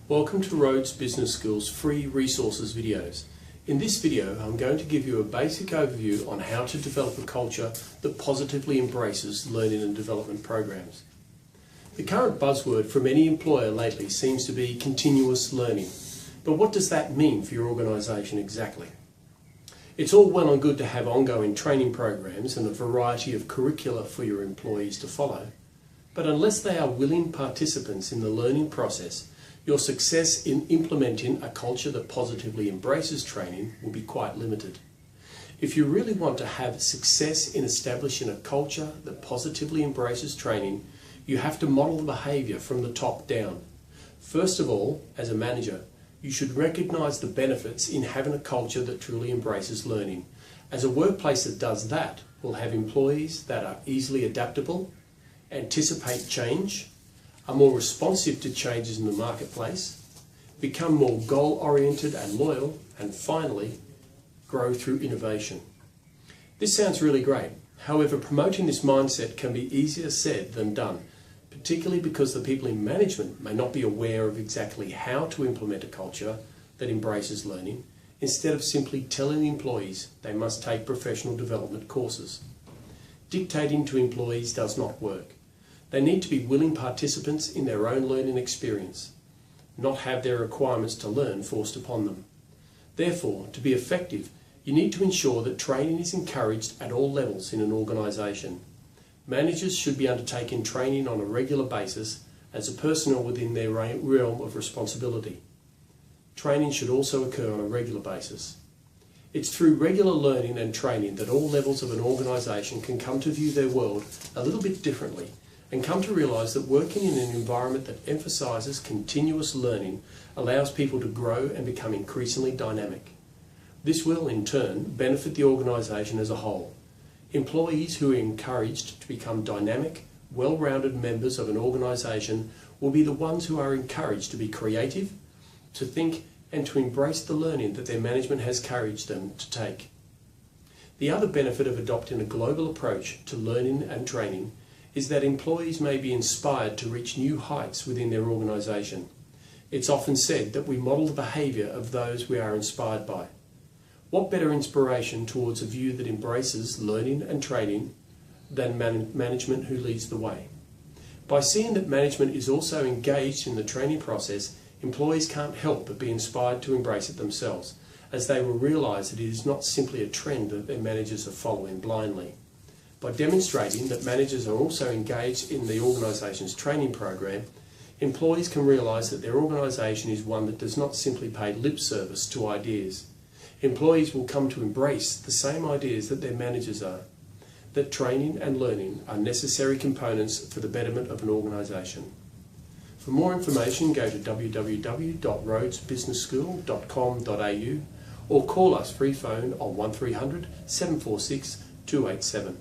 Welcome to Rhodes Business School's free resources videos. In this video, I'm going to give you a basic overview on how to develop a culture that positively embraces learning and development programs. The current buzzword from any employer lately seems to be continuous learning. But what does that mean for your organisation exactly? It's all well and good to have ongoing training programs and a variety of curricula for your employees to follow, but unless they are willing participants in the learning process, your success in implementing a culture that positively embraces training will be quite limited. If you really want to have success in establishing a culture that positively embraces training, you have to model the behaviour from the top down. First of all, as a manager, you should recognise the benefits in having a culture that truly embraces learning, as a workplace that does that will have employees that are easily adaptable, anticipate change, are more responsive to changes in the marketplace, become more goal-oriented and loyal, and finally, grow through innovation. This sounds really great. However, promoting this mindset can be easier said than done, particularly because the people in management may not be aware of exactly how to implement a culture that embraces learning, instead of simply telling employees they must take professional development courses. Dictating to employees does not work. They need to be willing participants in their own learning experience, not have their requirements to learn forced upon them. Therefore, to be effective, you need to ensure that training is encouraged at all levels in an organisation. Managers should be undertaking training on a regular basis as a personnel within their realm of responsibility. Training should also occur on a regular basis. It's through regular learning and training that all levels of an organisation can come to view their world a little bit differently and come to realise that working in an environment that emphasises continuous learning allows people to grow and become increasingly dynamic. This will, in turn, benefit the organisation as a whole. Employees who are encouraged to become dynamic, well-rounded members of an organisation will be the ones who are encouraged to be creative, to think and to embrace the learning that their management has encouraged them to take. The other benefit of adopting a global approach to learning and training is that employees may be inspired to reach new heights within their organisation. It's often said that we model the behaviour of those we are inspired by. What better inspiration towards a view that embraces learning and training than management who leads the way? By seeing that management is also engaged in the training process, employees can't help but be inspired to embrace it themselves, as they will realise that it is not simply a trend that their managers are following blindly. By demonstrating that managers are also engaged in the organisation's training program, employees can realise that their organisation is one that does not simply pay lip service to ideas. Employees will come to embrace the same ideas that their managers are, that training and learning are necessary components for the betterment of an organisation. For more information, go to www.rhodesbusinessschool.com.au or call us free phone on 1300 746 287.